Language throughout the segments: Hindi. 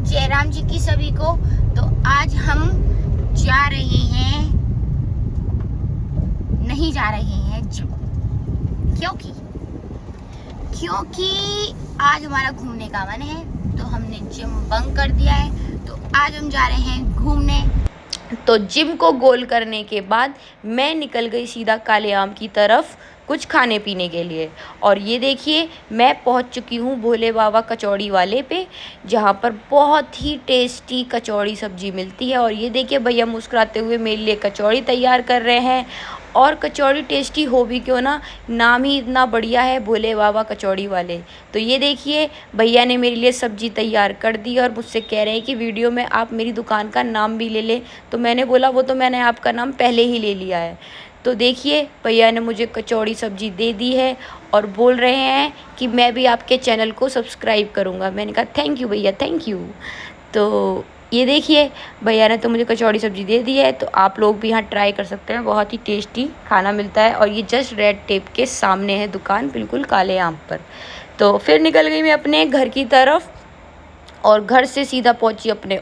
जय राम जी की सभी को। तो आज हम जा रहे हैं, नहीं जा रहे हैं जिम, क्योंकि आज हमारा घूमने का मन है। तो हमने जिम बंक कर दिया है, तो आज हम जा रहे हैं घूमने। तो जिम को गोल करने के बाद मैं निकल गई सीधा काले आम की तरफ कुछ खाने पीने के लिए। और ये देखिए मैं पहुंच चुकी हूँ भोले बाबा कचौड़ी वाले पे, जहाँ पर बहुत ही टेस्टी कचौड़ी सब्जी मिलती है। और ये देखिए भैया मुस्कुराते हुए मेरे लिए कचौड़ी तैयार कर रहे हैं। और कचौड़ी टेस्टी हो भी क्यों ना, नाम ही इतना बढ़िया है भोले बाबा कचौड़ी वाले। तो ये देखिए भैया ने मेरे लिए सब्जी तैयार कर दी और मुझसे कह रहे हैं कि वीडियो में आप मेरी दुकान का नाम भी ले लें। तो मैंने बोला वो तो मैंने आपका नाम पहले ही ले लिया है। तो देखिए भैया ने मुझे कचौड़ी सब्जी दे दी है और बोल रहे हैं कि मैं भी आपके चैनल को सब्सक्राइब करूँगा। मैंने कहा थैंक यू भैया, थैंक यू। तो ये देखिए भैया ने तो मुझे कचौड़ी सब्जी दे दी है, तो आप लोग भी यहाँ ट्राई कर सकते हैं। बहुत ही टेस्टी खाना मिलता है और ये जस्ट रेड टेप के सामने है दुकान, बिल्कुल काले आम पर। तो फिर निकल गई मैं अपने घर की तरफ और घर से सीधा पहुंची अपने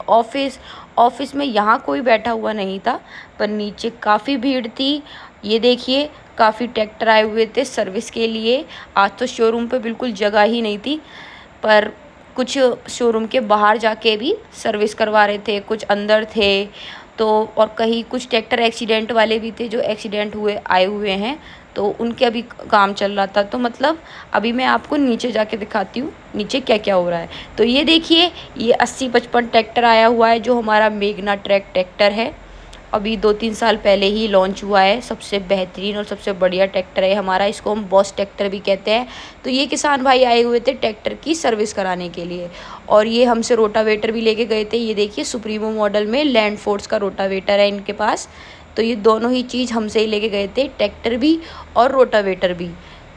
ऑफिस में। यहाँ कोई बैठा हुआ नहीं था, पर नीचे काफ़ी भीड़ थी। ये देखिए काफ़ी ट्रैक्टर आए हुए थे सर्विस के लिए। आज तो शोरूम पे बिल्कुल जगह ही नहीं थी, पर कुछ शोरूम के बाहर जाके भी सर्विस करवा रहे थे, कुछ अंदर थे। तो और कहीं कुछ ट्रैक्टर एक्सीडेंट वाले भी थे जो एक्सीडेंट हुए आए हुए हैं, तो उनके अभी काम चल रहा था। तो मतलब अभी मैं आपको नीचे जाके दिखाती हूँ नीचे क्या क्या हो रहा है। तो ये देखिए ये 80-55 ट्रैक्टर आया हुआ है, जो हमारा मेघना ट्रैक्टर है। अभी 2-3 साल पहले ही लॉन्च हुआ है। सबसे बेहतरीन और सबसे बढ़िया ट्रैक्टर है हमारा, इसको हम बॉस ट्रैक्टर भी कहते हैं। तो ये किसान भाई आए हुए थे ट्रैक्टर की सर्विस कराने के लिए, और ये हमसे रोटावेटर भी लेके गए थे। ये देखिए सुप्रीमो मॉडल में लैंड फोर्स का रोटावेटर है इनके पास। तो ये दोनों ही चीज़ हमसे ही लेके गए थे, ट्रैक्टर भी और रोटावेटर भी।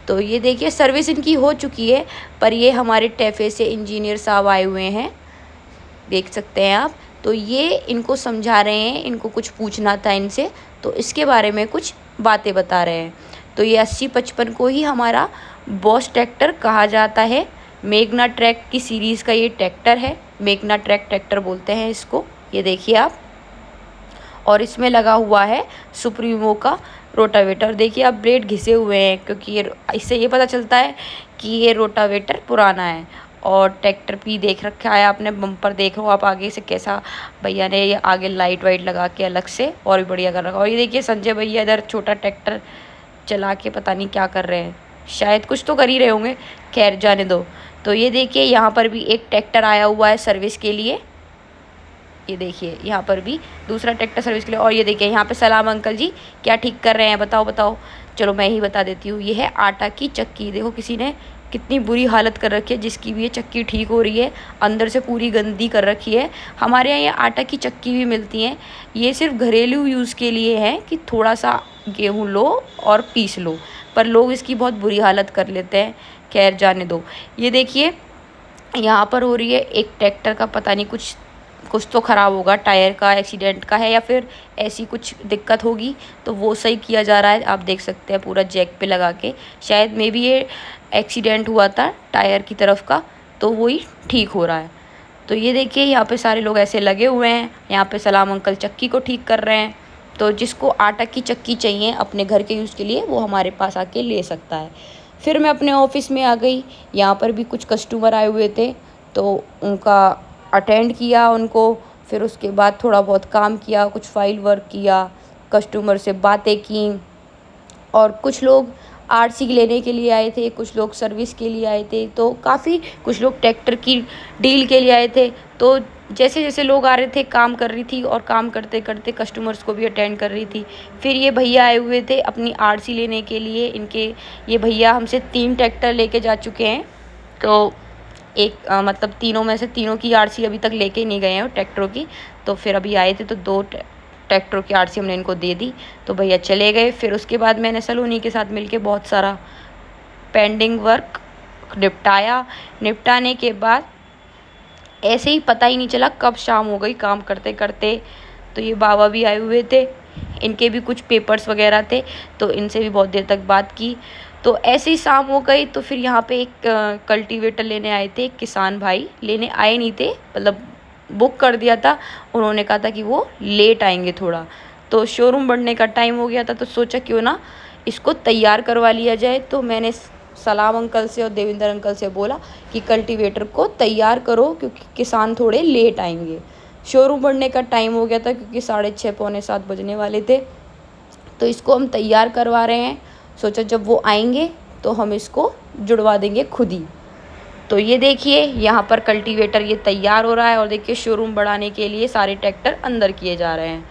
तो ये देखिए सर्विस इनकी हो चुकी है, पर ये हमारे टैफे से इंजीनियर साहब आए हुए हैं, देख सकते हैं आप। तो ये इनको समझा रहे हैं, इनको कुछ पूछना था इनसे, तो इसके बारे में कुछ बातें बता रहे हैं। तो ये 80-55 को ही हमारा बॉस ट्रैक्टर कहा जाता है। मेघना ट्रैक की सीरीज़ का ये ट्रैक्टर है, मेघना ट्रैक्टर बोलते हैं इसको। ये देखिए आप, और इसमें लगा हुआ है सुप्रीमो का रोटावेटर। देखिए आप ब्लेड घिसे हुए हैं, क्योंकि ये इससे ये पता चलता है कि ये रोटावेटर पुराना है। और ट्रैक्टर भी देख रखा है आपने, बम्पर देख लो आप आगे से कैसा भैया ने ये आगे लाइट वाइट लगा के अलग से और भी बढ़िया कर रखा। और ये देखिए संजय भैया इधर छोटा ट्रैक्टर चला के पता नहीं क्या कर रहे हैं, शायद कुछ तो कर ही रहे होंगे, खैर जाने दो। तो ये देखिए यहाँ पर भी एक ट्रैक्टर आया हुआ है सर्विस के लिए। ये देखिए यहाँ पर भी दूसरा ट्रैक्टर सर्विस के लिए। और ये देखिए यहाँ पे सलाम अंकल जी, क्या ठीक कर रहे हैं बताओ। चलो मैं ही बता देती हूँ। ये है आटा की चक्की, देखो किसी ने कितनी बुरी हालत कर रखी है, जिसकी भी ये चक्की ठीक हो रही है, अंदर से पूरी गंदी कर रखी है। हमारे यहाँ ये आटा की चक्की भी मिलती हैं, ये सिर्फ घरेलू यूज़ के लिए है कि थोड़ा सा गेहूँ लो और पीस लो, पर लोग इसकी बहुत बुरी हालत कर लेते हैं, खैर जाने दो। ये देखिए यहाँ पर हो रही है एक ट्रैक्टर का पता नहीं कुछ तो ख़राब होगा, टायर का एक्सीडेंट का है या फिर ऐसी कुछ दिक्कत होगी, तो वो सही किया जा रहा है। आप देख सकते हैं पूरा जैक पे लगा के, शायद मे बी ये एक्सीडेंट हुआ था टायर की तरफ का, तो वही ठीक हो रहा है। तो ये देखिए यहाँ पे सारे लोग ऐसे लगे हुए हैं, यहाँ पे सलाम अंकल चक्की को ठीक कर रहे हैं। तो जिसको आटा की चक्की चाहिए अपने घर के यूज़ के लिए, वो हमारे पास आके ले सकता है। फिर मैं अपने ऑफिस में आ गई, यहाँ पर भी कुछ कस्टमर आए हुए थे, तो उनका अटेंड किया उनको। फिर उसके बाद थोड़ा बहुत काम किया, कुछ फाइल वर्क किया, कस्टमर से बातें की। और कुछ लोग आरसी लेने के लिए आए थे, कुछ लोग सर्विस के लिए आए थे, तो काफ़ी कुछ लोग ट्रैक्टर की डील के लिए आए थे। तो जैसे जैसे लोग आ रहे थे काम कर रही थी, और काम करते करते कस्टमर्स को भी अटेंड कर रही थी। फिर ये भैया आए हुए थे अपनी आरसी लेने के लिए। ये भैया हमसे 3 ट्रैक्टर लेके जा चुके हैं। तो मतलब तीनों में से तीनों की आरसी अभी तक लेके नहीं गए हैं ट्रैक्टरों की। तो फिर अभी आए थे तो 2 ट्रैक्टरों की आरसी हमने इनको दे दी, तो भैया चले गए। फिर उसके बाद मैंने सलोनी के साथ मिलके बहुत सारा पेंडिंग वर्क निपटाने के बाद ऐसे ही पता ही नहीं चला कब शाम हो गई काम करते करते। तो ये बाबा भी आए हुए थे, इनके भी कुछ पेपर्स वगैरह थे, तो इनसे भी बहुत देर तक बात की। तो ऐसे ही शाम हो गई। तो फिर यहाँ पे एक कल्टीवेटर लेने आए थे, एक किसान भाई लेने आए नहीं थे, मतलब बुक कर दिया था, उन्होंने कहा था कि वो लेट आएंगे थोड़ा, तो शोरूम बढ़ने का टाइम हो गया था, तो सोचा क्यों ना इसको तैयार करवा लिया जाए। तो मैंने सलाम अंकल से और देविंदर अंकल से बोला कि कल्टीवेटर को तैयार करो क्योंकि किसान थोड़े लेट आएंगे। शोरूम बढ़ने का टाइम हो गया था क्योंकि 6:30 पौने 7 बजने वाले थे, तो इसको हम तैयार करवा रहे हैं। सोचा जब वो आएंगे तो हम इसको जुड़वा देंगे खुद ही। तो ये देखिए यहाँ पर कल्टीवेटर ये तैयार हो रहा है और देखिए शोरूम बढ़ाने के लिए सारे ट्रैक्टर अंदर किए जा रहे हैं।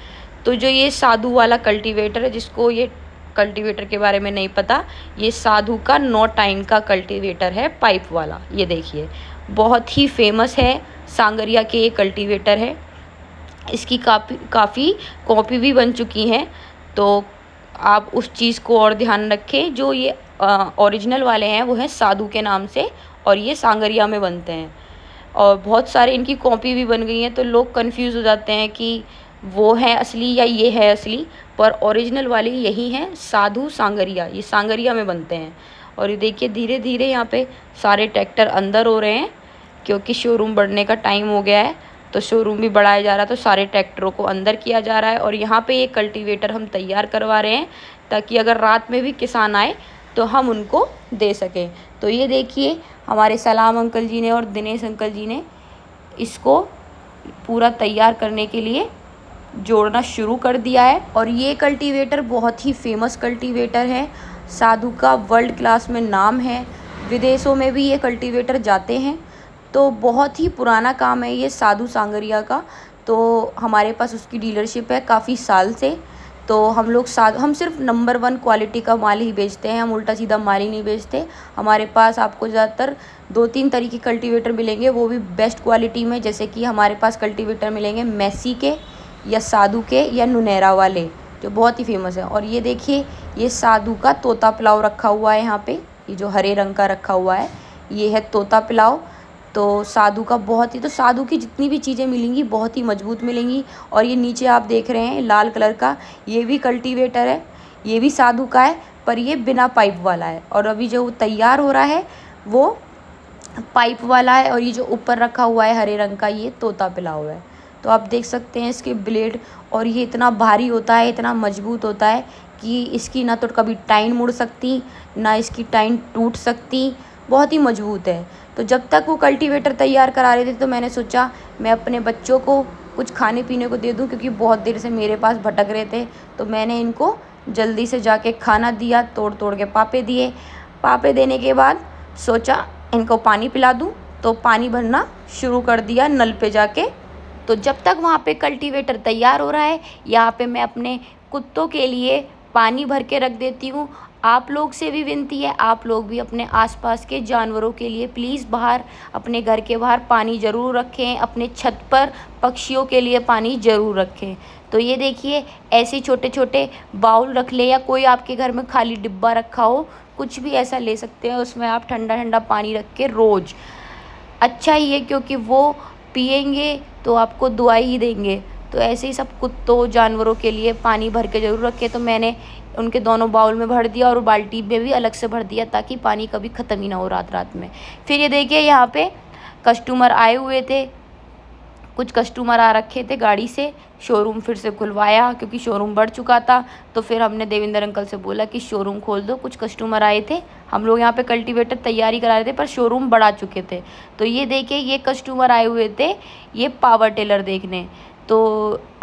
तो जो ये साधु वाला कल्टीवेटर है, जिसको ये कल्टीवेटर के बारे में नहीं पता, ये साधु का 9 टाइम का कल्टीवेटर है, पाइप वाला। ये देखिए बहुत ही फेमस है, सांगरिया के ये कल्टीवेटर है। इसकी काफ़ी कॉपी भी बन चुकी हैं, तो आप उस चीज़ को और ध्यान रखें। जो ये ओरिजिनल वाले हैं वो हैं साधु के नाम से, और ये सांगरिया में बनते हैं, और बहुत सारे इनकी कॉपी भी बन गई हैं। तो लोग कंफ्यूज हो जाते हैं कि वो है असली या ये है असली, पर ओरिजिनल वाले यही हैं, साधु सांगरिया। ये सांगरिया में बनते हैं। और ये देखिए धीरे धीरे यहाँ पे सारे ट्रैक्टर अंदर हो रहे हैं क्योंकि शोरूम बढ़ने का टाइम हो गया है, तो शोरूम भी बढ़ाया जा रहा है, तो सारे ट्रैक्टरों को अंदर किया जा रहा है। और यहाँ पे ये कल्टीवेटर हम तैयार करवा रहे हैं ताकि अगर रात में भी किसान आए तो हम उनको दे सकें। तो ये देखिए हमारे सलाम अंकल जी ने और दिनेश अंकल जी ने इसको पूरा तैयार करने के लिए जोड़ना शुरू कर दिया है। और ये कल्टीवेटर बहुत ही फेमस कल्टीवेटर है, साधु का वर्ल्ड क्लास में नाम है, विदेशों में भी ये कल्टीवेटर जाते हैं। तो बहुत ही पुराना काम है ये साधु सांगरिया का। तो हमारे पास उसकी डीलरशिप है काफ़ी साल से। तो हम सिर्फ नंबर 1 क्वालिटी का माल ही बेचते हैं, हम उल्टा सीधा माल ही नहीं बेचते। हमारे पास आपको ज़्यादातर 2-3 तरह के कल्टीवेटर मिलेंगे, वो भी बेस्ट क्वालिटी में। जैसे कि हमारे पास कल्टीवेटर मिलेंगे मैसी के या साधु के या नुनेरा वाले, जो बहुत ही फेमस है। और ये देखिए ये साधु का तोता पुलाव रखा हुआ है यहाँ पे, ये जो हरे रंग का रखा हुआ है ये है तोता पुलाव। तो साधु का तो साधु की जितनी भी चीज़ें मिलेंगी बहुत ही मजबूत मिलेंगी। और ये नीचे आप देख रहे हैं लाल कलर का, ये भी कल्टीवेटर है, ये भी साधु का है, पर ये बिना पाइप वाला है। और अभी जो तैयार हो रहा है वो पाइप वाला है। और ये जो ऊपर रखा हुआ है हरे रंग का, ये तोता पुलाव है। तो आप देख सकते हैं इसके ब्लेड, और ये इतना भारी होता है, इतना मजबूत होता है कि इसकी ना तो कभी टाइन मुड़ सकती, ना इसकी टाइन टूट सकती, बहुत ही मजबूत है। तो जब तक वो कल्टीवेटर तैयार करा रहे थे तो मैंने सोचा मैं अपने बच्चों को कुछ खाने पीने को दे दूं, क्योंकि बहुत देर से मेरे पास भटक रहे थे। तो मैंने इनको जल्दी से जाके खाना दिया, तोड़ तोड़ के पापे दिए। पापे देने के बाद सोचा इनको पानी पिला दूं, तो पानी भरना शुरू कर दिया नल पे जाके। तो जब तक वहाँ पे कल्टीवेटर तैयार हो रहा है, यहाँ पे मैं अपने कुत्तों के लिए पानी भर के रख देती हूँ। आप लोग से भी विनती है, आप लोग भी अपने आसपास के जानवरों के लिए प्लीज़ बाहर, अपने घर के बाहर पानी ज़रूर रखें, अपने छत पर पक्षियों के लिए पानी ज़रूर रखें। तो ये देखिए ऐसे छोटे छोटे बाउल रख ले, या कोई आपके घर में खाली डिब्बा रखा हो, कुछ भी ऐसा ले सकते हैं, उसमें आप ठंडा ठंडा पानी रख के रोज़, अच्छा ही है क्योंकि वो पिएंगे तो आपको दुआ ही देंगे। तो ऐसे ही सब कुत्तों जानवरों के लिए पानी भर के ज़रूर रखें। तो मैंने उनके दोनों बाउल में भर दिया और बाल्टी में भी अलग से भर दिया, ताकि पानी कभी ख़त्म ही ना हो रात में। फिर ये देखिए यहाँ पे कस्टमर आए हुए थे, कुछ कस्टमर आ रखे थे गाड़ी से। शोरूम फिर से खुलवाया क्योंकि शोरूम बढ़ चुका था। तो फिर हमने देविंदर अंकल से बोला कि शोरूम खोल दो, कुछ कस्टमर आए थे। हम लोग यहाँ पे कल्टीवेटर तैयारी करा रहे थे पर शोरूम बढ़ा चुके थे। तो ये देखिए ये कस्टमर आए हुए थे ये पावर टिलर देखने। तो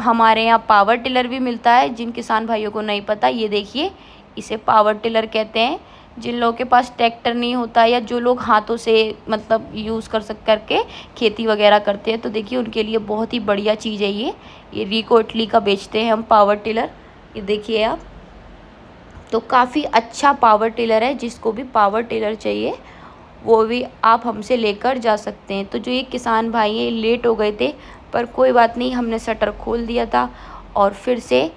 हमारे यहाँ पावर टिलर भी मिलता है, जिन किसान भाइयों को नहीं पता, ये देखिए इसे पावर टिलर कहते हैं। जिन लोगों के पास ट्रैक्टर नहीं होता या जो लोग हाथों से मतलब यूज़ करके खेती वगैरह करते हैं, तो देखिए उनके लिए बहुत ही बढ़िया चीज़ है ये रिको इटली का बेचते हैं हम पावर टिलर। ये देखिए आप, तो काफ़ी अच्छा पावर टिलर है। जिसको भी पावर टिलर चाहिए वो भी आप हमसे लेकर जा सकते हैं। तो जो ये किसान भाई हैं लेट हो गए थे, पर कोई बात नहीं, हमने शटर खोल दिया था। और फिर से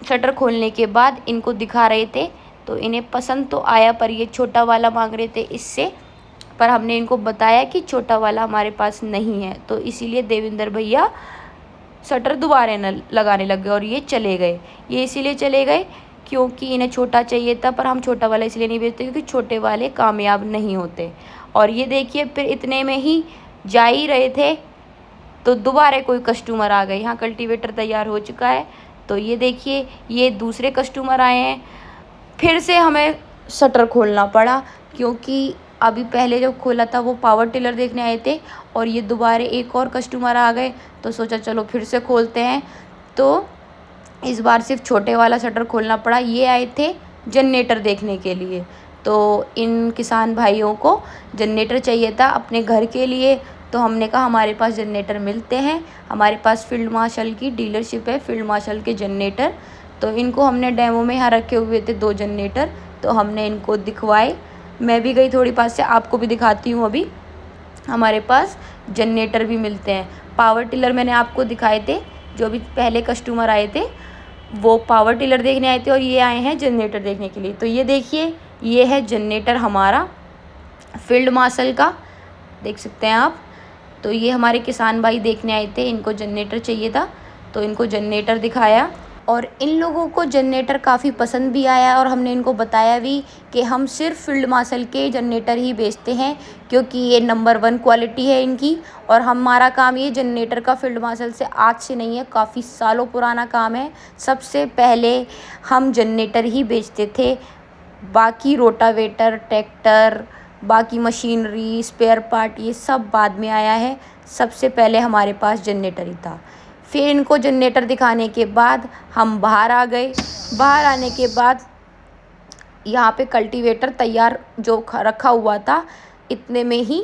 शटर खोलने के बाद इनको दिखा रहे थे, तो इन्हें पसंद तो आया, पर ये छोटा वाला मांग रहे थे इससे। पर हमने इनको बताया कि छोटा वाला हमारे पास नहीं है, तो इसीलिए देविंदर भैया शटर दोबारा न लगाने लग गए और ये चले गए। ये इसीलिए चले गए क्योंकि इन्हें छोटा चाहिए था, पर हम छोटा वाला इसलिए नहीं बेचते क्योंकि छोटे वाले कामयाब नहीं होते। और ये देखिए फिर इतने में ही जा ही रहे थे तो दोबारा कोई कस्टमर आ गए। यहाँ कल्टीवेटर तैयार हो चुका है। तो ये देखिए, ये दूसरे कस्टमर आए हैं। फिर से हमें शटर खोलना पड़ा, क्योंकि अभी पहले जब खोला था वो पावर टिलर देखने आए थे और ये दोबारा एक और कस्टमर आ गए। तो सोचा चलो फिर से खोलते हैं। तो इस बार सिर्फ छोटे वाला शटर खोलना पड़ा। ये आए थे जनरेटर देखने के लिए। तो इन किसान भाइयों को जनरेटर चाहिए था अपने घर के लिए। तो हमने कहा हमारे पास जनरेटर मिलते हैं, हमारे पास फील्ड मार्शल की डीलरशिप है, फील्ड मार्शल के जनरेटर। तो इनको हमने डेमो में यहाँ रखे हुए थे 2 जनरेटर, तो हमने इनको दिखवाए। मैं भी गई थोड़ी पास से, आपको भी दिखाती हूँ। अभी हमारे पास जनरेटर भी मिलते हैं। पावर टिलर मैंने आपको दिखाए थे, जो भी पहले कस्टमर आए थे वो पावर टिलर देखने आए थे और ये आए हैं जनरेटर देखने के लिए। तो ये देखिए, ये है जनरेटर हमारा फील्ड मार्शल का, देख सकते हैं आप। तो ये हमारे किसान भाई देखने आए थे, इनको जनरेटर चाहिए था तो इनको जनरेटर दिखाया और इन लोगों को जनरेटर काफ़ी पसंद भी आया। और हमने इनको बताया भी कि हम सिर्फ फील्ड मार्शल के जनरेटर ही बेचते हैं, क्योंकि ये नंबर 1 क्वालिटी है इनकी। और हमारा काम ये जनरेटर का फील्ड मार्शल से आज से नहीं है, काफ़ी सालों पुराना काम है। सबसे पहले हम जनरेटर ही बेचते थे, बाकी रोटावेटर, ट्रैक्टर, बाकी मशीनरी, स्पेयर पार्ट ये सब बाद में आया है। सबसे पहले हमारे पास जनरेटर ही था। फिर इनको जनरेटर दिखाने के बाद हम बाहर आ गए। बाहर आने के बाद यहाँ पे कल्टीवेटर तैयार जो रखा हुआ था, इतने में ही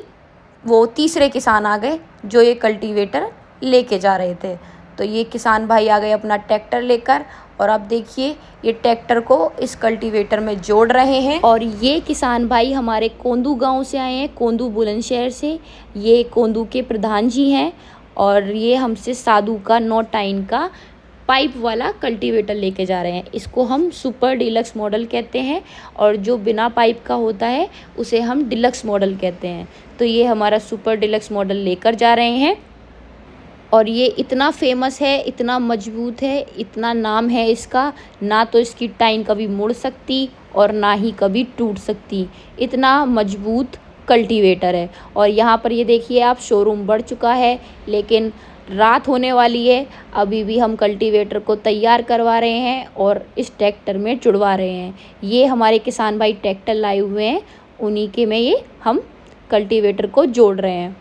वो तीसरे किसान आ गए जो ये कल्टीवेटर लेके जा रहे थे। तो ये किसान भाई आ गए अपना ट्रैक्टर लेकर और अब देखिए ये ट्रैक्टर को इस कल्टीवेटर में जोड़ रहे हैं। और ये किसान भाई हमारे कोंदू गांव से आए हैं, कोंदू बुलंदशहर से। ये कोंदू के प्रधान जी हैं और ये हमसे साधु का 9 टाइन का पाइप वाला कल्टीवेटर लेके जा रहे हैं। इसको हम सुपर डिलक्स मॉडल कहते हैं और जो बिना पाइप का होता है उसे हम डिलक्स मॉडल कहते हैं। तो ये हमारा सुपर डिलक्स मॉडल लेकर जा रहे हैं और ये इतना फेमस है, इतना मजबूत है, इतना नाम है इसका, ना तो इसकी टाइन कभी मुड़ सकती और ना ही कभी टूट सकती। इतना मजबूत कल्टीवेटर है। और यहाँ पर ये देखिए आप, शोरूम बढ़ चुका है लेकिन रात होने वाली है। अभी भी हम कल्टीवेटर को तैयार करवा रहे हैं और इस ट्रैक्टर में जुड़वा रहे हैं। ये हमारे किसान भाई ट्रैक्टर लाए हुए हैं, उन्हीं के में ये हम कल्टीवेटर को जोड़ रहे हैं।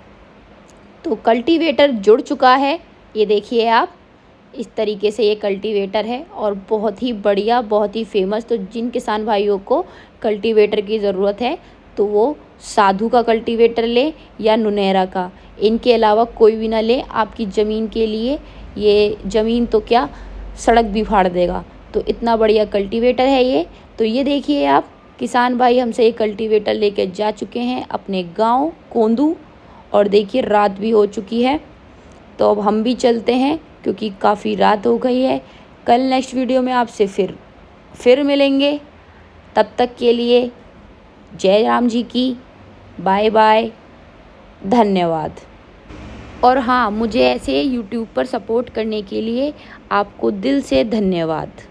तो कल्टीवेटर जुड़ चुका है, ये देखिए आप, इस तरीके से ये कल्टीवेटर है और बहुत ही बढ़िया, बहुत ही फेमस। तो जिन किसान भाइयों को कल्टीवेटर की ज़रूरत है तो वो साधु का कल्टीवेटर ले या नुनैरा का, इनके अलावा कोई भी ना ले। आपकी ज़मीन के लिए ये ज़मीन तो क्या, सड़क भी फाड़ देगा। तो इतना बढ़िया कल्टीवेटर है ये। तो ये देखिए आप, किसान भाई हमसे ये कल्टीवेटर लेके जा चुके हैं अपने गांव कोंदू और देखिए रात भी हो चुकी है। तो अब हम भी चलते हैं क्योंकि काफ़ी रात हो गई है। कल नेक्स्ट वीडियो में आपसे फिर मिलेंगे। तब तक के लिए जय राम जी की, बाय बाय, धन्यवाद। और हाँ, मुझे ऐसे यूट्यूब पर सपोर्ट करने के लिए आपको दिल से धन्यवाद।